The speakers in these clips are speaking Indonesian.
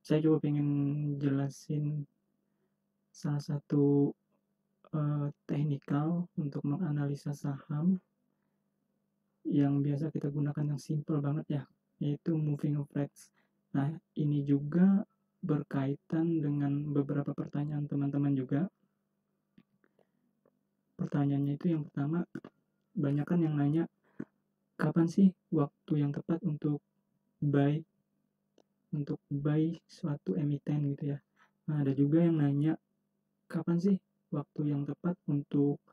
Saya coba pengen jelasin salah satu, teknikal untuk menganalisa saham yang biasa kita gunakan yang simple banget ya, yaitu moving average. Nah, ini juga berkaitan dengan beberapa pertanyaan teman-teman juga. Pertanyaannya itu yang pertama, banyak kan yang nanya, kapan sih waktu yang tepat buy untuk buy suatu emiten gitu ya. Nah, ada juga yang nanya, kapan sih waktu yang tepat untuk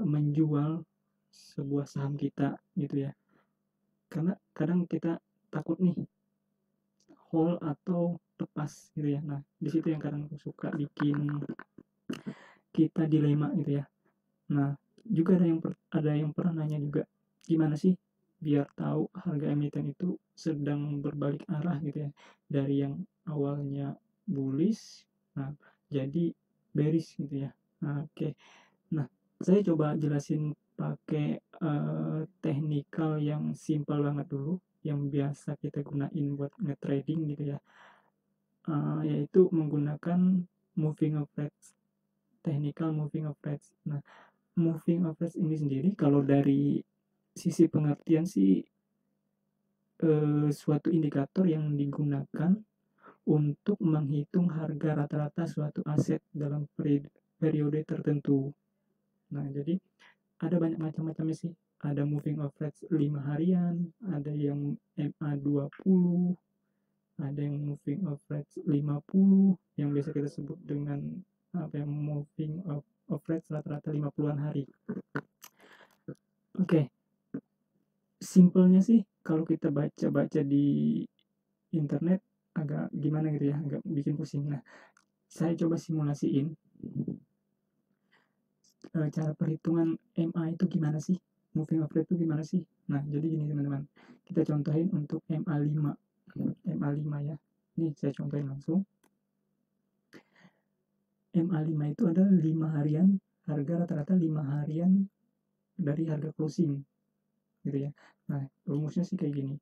menjual sebuah saham kita gitu ya. Karena kadang kita takut nih hold atau lepas gitu ya. Nah, di situ yang kadang suka bikin kita dilema gitu ya. Nah, juga ada yang pernah nanya juga, gimana sih biar tahu harga emiten itu sedang berbalik arah gitu ya. Dari yang awalnya bullish, nah jadi bearish gitu ya. Nah, oke. Nah, saya coba jelasin pakai teknikal yang simpel banget dulu, yang biasa kita gunain buat nge-trading gitu ya, yaitu menggunakan moving average, technical moving average. Nah, moving average ini sendiri kalau dari sisi pengertian sih suatu indikator yang digunakan untuk menghitung harga rata-rata suatu aset dalam periode tertentu. Nah, jadi ada banyak macam-macamnya sih. Ada moving average 5 harian, ada yang MA20, ada yang moving average 50, yang biasa kita sebut dengan apa yang moving average rata-rata 50-an hari. Oke, simpelnya sih kalau kita baca-baca di internet agak gimana gitu ya, agak bikin pusing. Nah, saya coba simulasiin cara perhitungan MA itu gimana sih, moving average itu gimana sih. Nah, jadi gini teman-teman, kita contohin untuk MA5 ya. Nih saya contohin langsung. MA5 itu adalah 5 harian, harga rata-rata 5 harian dari harga closing gitu ya. Nah, rumusnya sih kayak gini,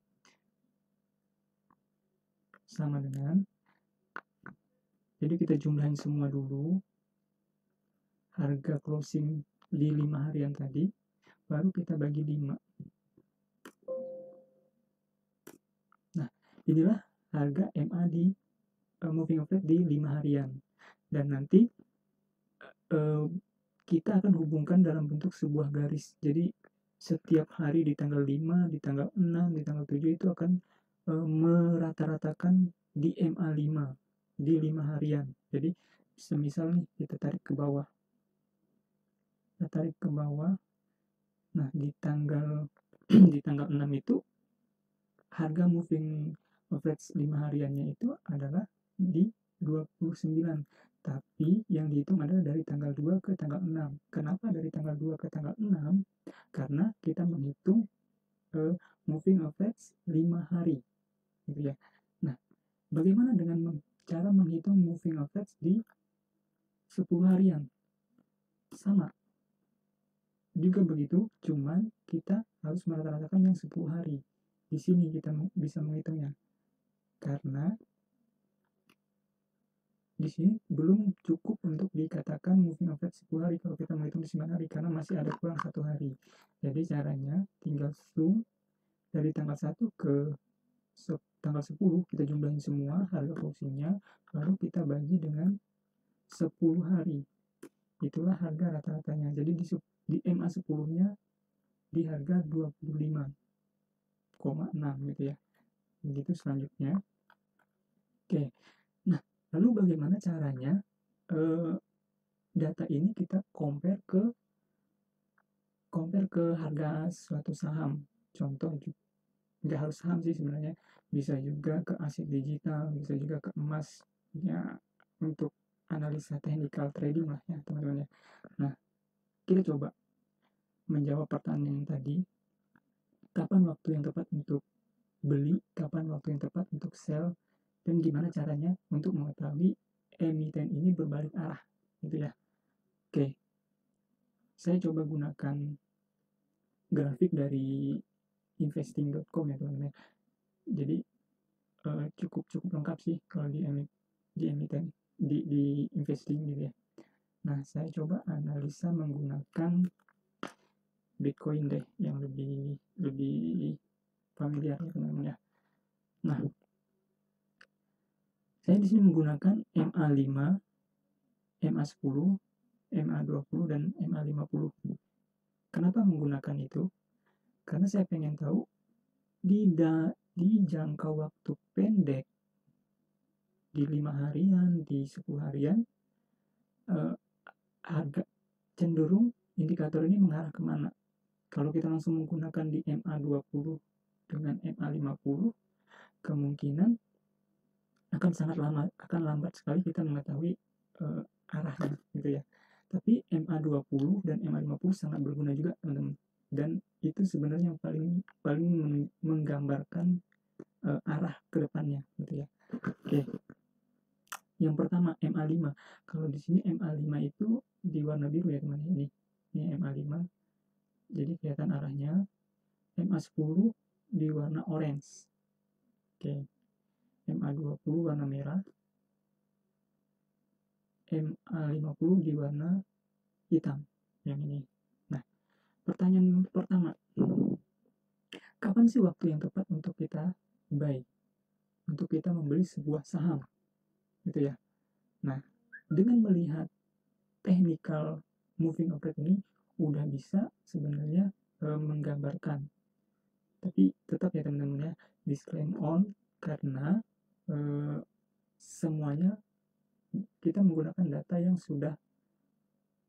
sama dengan, jadi kita jumlahin semua dulu harga closing di 5 harian tadi, baru kita bagi 5. Nah, inilah harga MA di moving average di 5 harian. Dan nanti kita akan hubungkan dalam bentuk sebuah garis. Jadi setiap hari di tanggal 5, di tanggal 6, di tanggal 7 itu akan merata-ratakan di MA5 di 5 harian. Jadi semisal nih kita tarik ke bawah. Kita tarik ke bawah. Nah, di tanggal di tanggal 6 itu harga moving average 5 hariannya itu adalah di 29. Tapi yang dihitung adalah dari tanggal 2 ke tanggal 6. Kenapa dari tanggal 2 ke tanggal 6? Karena kita menghitung moving average 5 hari gitu ya. Nah, bagaimana dengan cara menghitung moving average di 10 harian? Sama juga begitu, cuman kita harus merata-ratakan yang 10 hari. Di sini kita bisa menghitungnya. Karena di sini belum cukup untuk dikatakan moving average 10 hari kalau kita menghitung di 9 hari, karena masih ada kurang 1 hari. Jadi caranya tinggal zoom dari tanggal 1 ke tanggal 10, kita jumlahin semua harga closingnya, lalu kita bagi dengan 10 hari. Itulah harga rata-ratanya. Jadi di MA 10-nya di harga 25,6 gitu ya. Begitu selanjutnya. Oke. Nah, lalu bagaimana caranya data ini kita compare ke harga suatu saham. Contoh, nggak harus saham sih sebenarnya, bisa juga ke aset digital, bisa juga ke emas ya, untuk analisa technical trading lah ya teman-teman ya. Nah, kita coba menjawab pertanyaan yang tadi, kapan waktu yang tepat untuk beli, kapan waktu yang tepat untuk sell, dan gimana caranya untuk mengetahui emiten ini berbalik arah gitu ya. Oke, saya coba gunakan grafik dari investing.com ya teman-teman. Jadi cukup lengkap sih kalau di emiten, di investing gitu ya. Nah, saya coba analisa menggunakan Bitcoin deh yang lebih familiar ya teman-teman ya. Nah, saya di sini menggunakan MA5, MA10, MA20 dan MA50. Kenapa menggunakan itu? Karena saya pengen tahu di jangka waktu pendek, di 5 harian, di 10 harian, harga cenderung indikator ini mengarah kemana. Kalau kita langsung menggunakan di MA20 dengan MA50, kemungkinan akan lambat sekali kita mengetahui arahnya gitu ya. Tapi MA20 dan MA50 sangat berguna juga teman-teman, dan itu sebenarnya yang paling menggambarkan arah ke depannya gitu ya. Oke. Yang pertama MA5. Kalau di sini MA5 itu di warna biru ya teman-teman. Ini MA5. Jadi kelihatan arahnya. MA10 di warna orange. Oke. MA20 warna merah. MA50 di warna hitam yang ini. Nah, pertanyaan pertama, kapan sih waktu yang tepat untuk kita buy, untuk kita membeli sebuah saham gitu ya. Nah, dengan melihat technical moving average ini udah bisa sebenarnya menggambarkan, tapi tetap ya teman-teman ya, disclaim on, karena semuanya kita menggunakan data yang sudah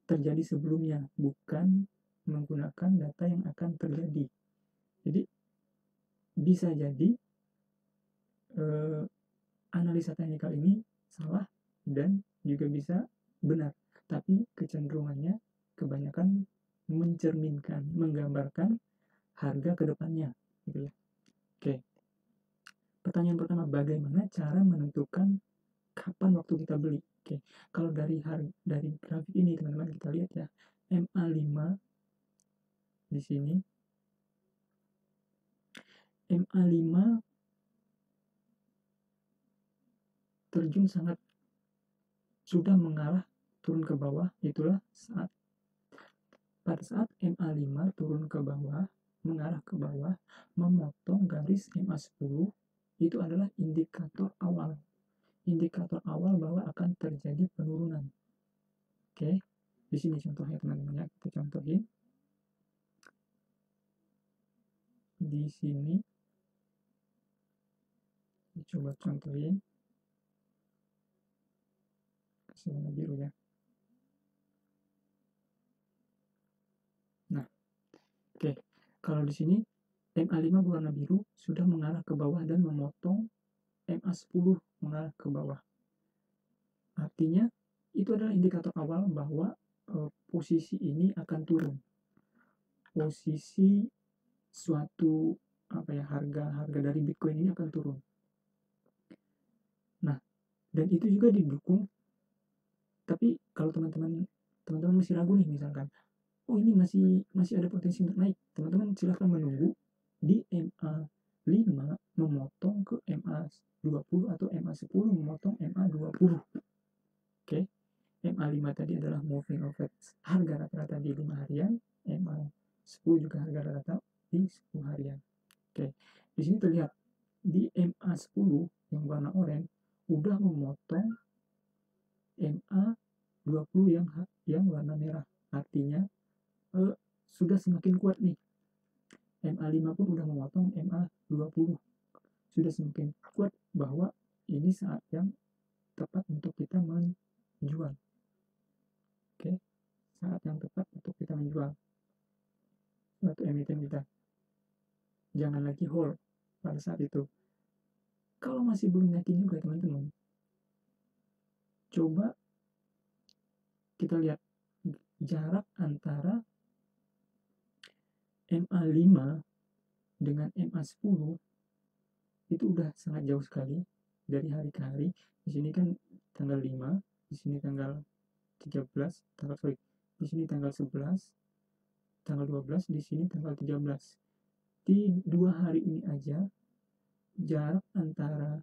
terjadi sebelumnya, bukan menggunakan data yang akan terjadi. Jadi bisa jadi analisa teknikal ini salah dan juga bisa benar, tapi kecenderungannya kebanyakan mencerminkan, menggambarkan harga ke depannya gitu ya. Oke. Pertanyaan pertama, bagaimana cara menentukan kapan waktu kita beli? Oke. Kalau dari grafik ini teman-teman kita lihat ya, MA5 di sini. MA5 terjun sangat sudah mengarah turun ke bawah, itulah pada saat MA5 turun ke bawah, mengarah ke bawah, memotong garis MA10, itu adalah indikator awal. Indikator awal bahwa akan terjadi penurunan. Oke, di sini contohnya teman-teman ya, kita contohin. Di sini, coba contohin. Kasih warna biru ya. Nah, oke. Kalau di sini MA5 berwarna biru sudah mengarah ke bawah dan memotong MA10 mengarah ke bawah. Artinya itu adalah indikator awal bahwa posisi ini akan turun. Posisi suatu harga dari Bitcoin ini akan turun. Nah, dan itu juga didukung. Tapi kalau teman-teman masih ragu nih, misalkan, oh ini masih ada potensi untuk naik, teman-teman silahkan menunggu di MA5 memotong ke MA20 atau MA10 memotong MA20. Oke. MA5 tadi adalah moving average harga rata-rata di 5 harian, MA10 juga harga rata-rata di 10 harian. Oke. Di sini terlihat di MA10 yang warna oranye udah memotong MA20 yang warna merah. Artinya sudah semakin kuat nih. MA5 pun udah memotong MA20. Sudah semakin kuat bahwa ini saat yang tepat untuk kita menjual. Oke. Saat yang tepat untuk kita menjual suatu emiten kita. Jangan lagi hold pada saat itu. Kalau masih belum yakin juga teman-teman, coba kita lihat jarak antara MA5 dengan MA10 itu udah sangat jauh sekali dari hari ke hari. Di sini kan tanggal 5, di sini tanggal 13, di sini tanggal 11, tanggal 12, di sini tanggal 13. Di 2 hari ini aja jarak antara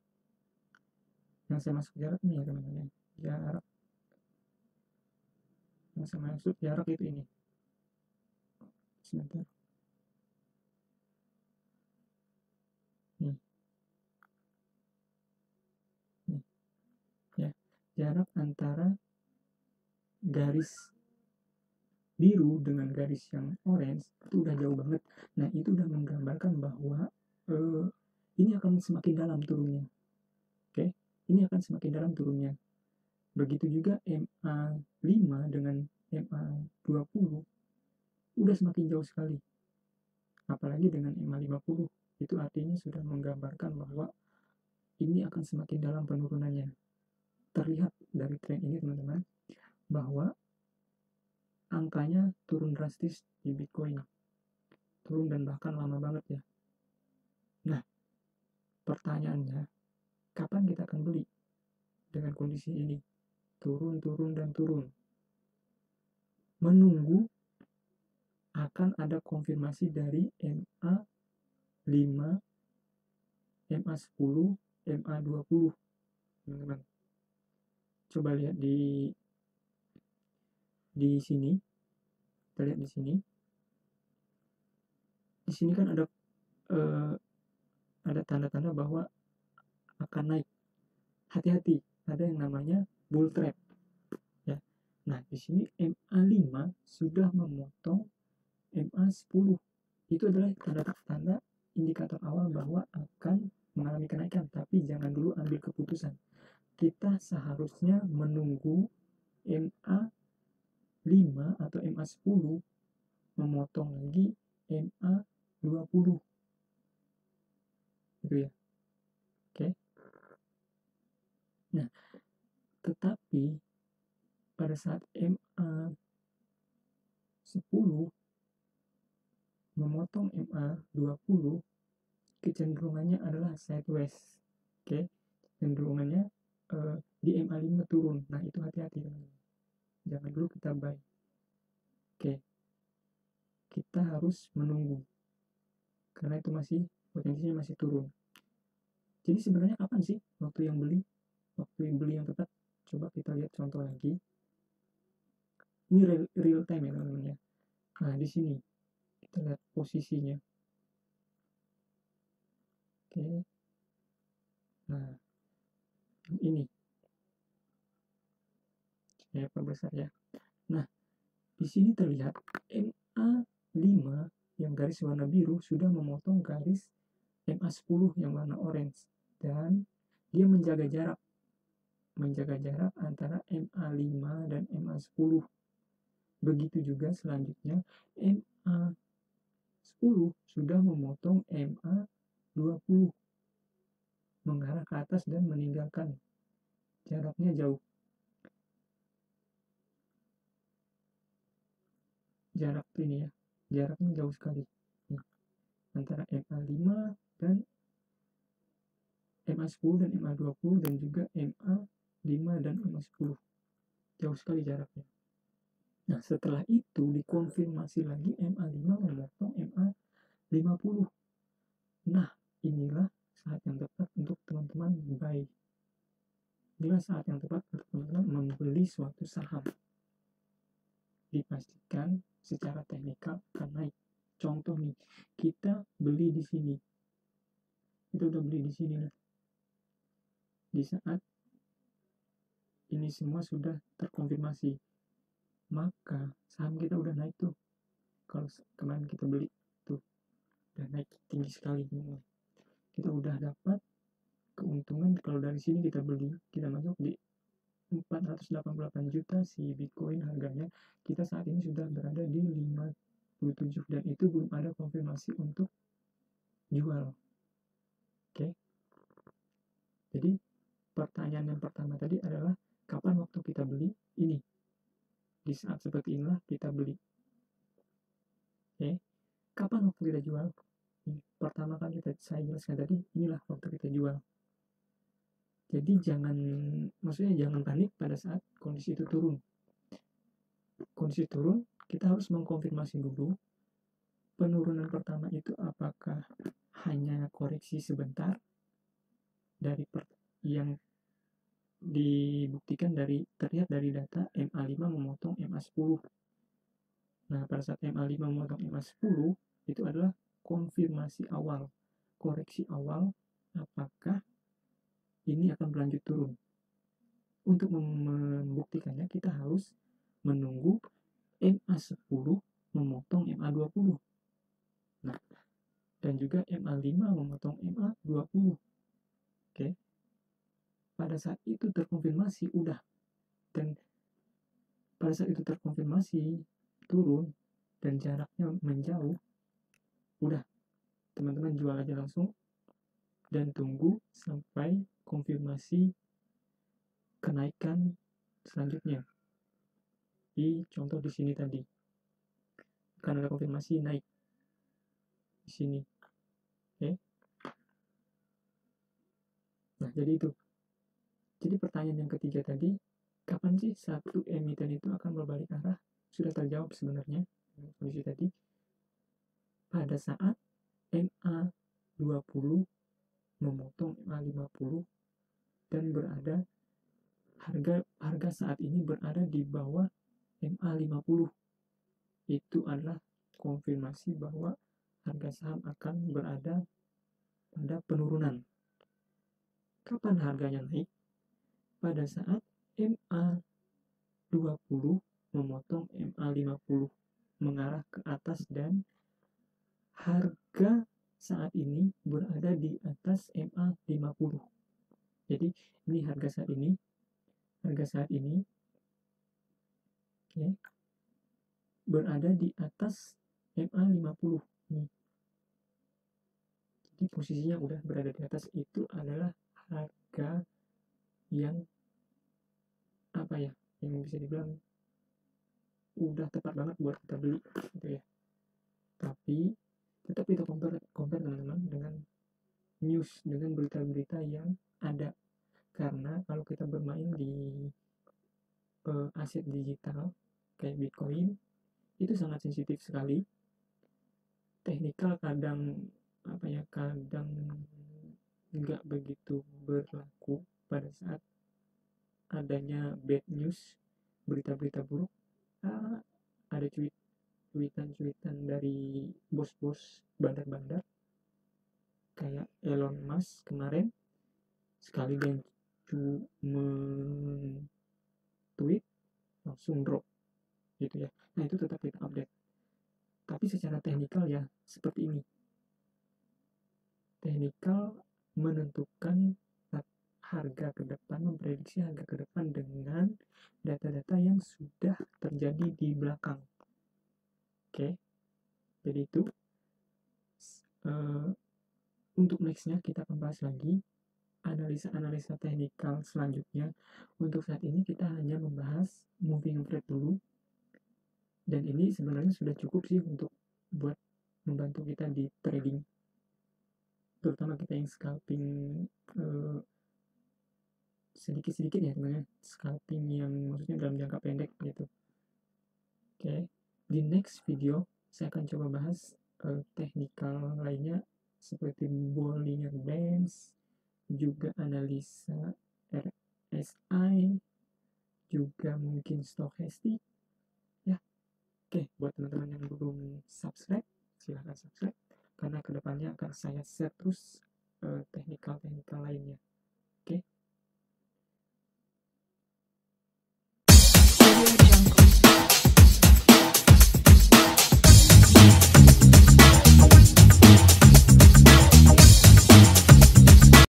yang saya maksud jarak ini ya teman-teman, jarak yang saya maksud jarak itu ini, sebentar nih, nih ya, jarak antara garis biru dengan garis yang orange itu udah jauh banget. Nah itu udah menggambarkan bahwa ini akan semakin dalam turunnya. Oke, ini akan semakin dalam turunnya. Begitu juga MA5 dengan MA20 udah semakin jauh sekali. Apalagi dengan MA50, itu artinya sudah menggambarkan bahwa ini akan semakin dalam penurunannya. Terlihat dari tren ini teman-teman, bahwa angkanya turun drastis di Bitcoin. Turun dan bahkan lama banget ya. Nah, pertanyaannya, kapan kita akan beli dengan kondisi ini? Turun, turun, dan turun. Menunggu akan ada konfirmasi dari MA5, MA10, MA20. Teman-teman, coba lihat di sini. Kita lihat di sini. Di sini kan ada tanda-tanda bahwa akan naik. Hati-hati, ada yang namanya bull trap. Ya. Nah, di sini MA5 sudah memotong MA10. Itu adalah tanda-tanda indikator awal bahwa akan mengalami kenaikan, tapi jangan dulu ambil keputusan. Kita seharusnya menunggu MA5 atau MA10 memotong lagi MA20. Gitu ya. Oke. Nah, tetapi pada saat MA10 memotong MA20, kecenderungannya adalah sideways. Oke. Kecenderungannya di MA5 turun. Nah, itu hati-hati. Jangan dulu kita buy. Oke. Kita harus menunggu. Karena itu masih potensinya masih turun. Jadi sebenarnya kapan sih waktu yang beli? Waktu yang beli yang tepat? Coba kita lihat contoh lagi. Ini real time ya teman-teman ya. Nah, di sini kita lihat posisinya. Oke. Nah, ini saya perbesar ya. Nah, di sini terlihat MA5 yang garis warna biru sudah memotong garis MA10 yang warna orange, dan dia menjaga jarak antara MA5 dan MA10. Begitu juga selanjutnya MA10 sudah memotong MA20 mengarah ke atas dan meninggalkan jaraknya jauh. Jarak ini ya, jaraknya jauh sekali nih, antara MA5 dan MA10 dan MA20 dan juga MA5 dan MA10. Jauh sekali jaraknya. Nah, setelah itu dikonfirmasi lagi MA5 memotong MA50. Nah, inilah saat yang tepat untuk teman-teman buy. Inilah saat yang tepat untuk teman-teman membeli suatu saham. Dipastikan secara teknikal akan naik. Contoh nih, kita beli di sini. Kita udah beli di sini nih. Di saat ini semua sudah terkonfirmasi, maka saham kita udah naik tuh. Kalau kemarin kita beli tuh udah naik tinggi sekali. Kita udah dapat keuntungan. Kalau dari sini kita beli, kita masuk di 488 juta si Bitcoin harganya. Kita saat ini sudah berada di 57 dan itu belum ada konfirmasi untuk jual. Oke. Jadi pertanyaan yang pertama tadi adalah kapan waktu kita beli? Ini. Di saat seperti inilah kita beli. Oke. Kapan waktu kita jual? Pertama kan saya jelaskan tadi, inilah waktu kita jual. Jadi maksudnya jangan panik pada saat kondisi itu turun. Kondisi turun, kita harus mengkonfirmasi dulu penurunan pertama itu apakah hanya koreksi sebentar yang dibuktikan terlihat dari data MA5 memotong MA10. Nah, pada saat MA5 memotong MA10 itu adalah konfirmasi awal, koreksi awal apakah ini akan berlanjut turun. Untuk membuktikannya kita harus menunggu MA10 memotong MA20. Nah, dan juga MA5 memotong MA20. Oke. Pada saat itu terkonfirmasi udah, dan pada saat itu terkonfirmasi turun dan jaraknya menjauh, udah teman-teman jual aja langsung dan tunggu sampai konfirmasi kenaikan selanjutnya. Di contoh di sini tadi kan ada konfirmasi naik di sini. Oke. Nah, jadi itu. Jadi pertanyaan yang ketiga tadi, kapan sih satu emiten itu akan berbalik arah? Sudah terjawab sebenarnya kondisi tadi. Pada saat MA20 memotong MA50 dan berada harga saat ini berada di bawah MA50. Itu adalah konfirmasi bahwa harga saham akan berada pada penurunan. Kapan harganya naik? Pada saat MA20 memotong MA50 mengarah ke atas dan harga saat ini berada di atas MA50. Jadi ini harga saat ini ya, berada di atas MA50 nih. Jadi posisinya udah berada di atas, itu adalah harga yang yang bisa dibilang udah tepat banget buat kita beli gitu ya. Tapi tetap kita compare teman-teman dengan news, dengan berita-berita yang ada, karena kalau kita bermain di aset digital kayak Bitcoin itu sangat sensitif sekali. Teknikal kadang kadang nggak begitu berlaku pada saat adanya bad news, berita-berita buruk. Ada cuitan dari bos-bos bandar-bandar kayak Elon Musk kemarin, sekali dia tweet langsung drop gitu ya. Nah, itu tetap kita update. Tapi secara teknikal ya seperti ini. Teknikal menentukan harga ke depan, memprediksi harga ke depan dengan data-data yang sudah terjadi di belakang. Oke. Jadi itu untuk nextnya kita akan bahas lagi analisa teknikal selanjutnya. Untuk saat ini kita hanya membahas moving average dulu, dan ini sebenarnya sudah cukup sih untuk buat membantu kita di trading, terutama kita yang scalping sedikit-sedikit ya teman-teman, scalping yang maksudnya dalam jangka pendek gitu. Oke, di next video saya akan coba bahas teknikal lainnya seperti Bollinger Bands, juga analisa RSI, juga mungkin stochastic ya. Oke, buat teman-teman yang belum subscribe, silahkan subscribe karena kedepannya akan saya share terus teknikal lainnya. Oke.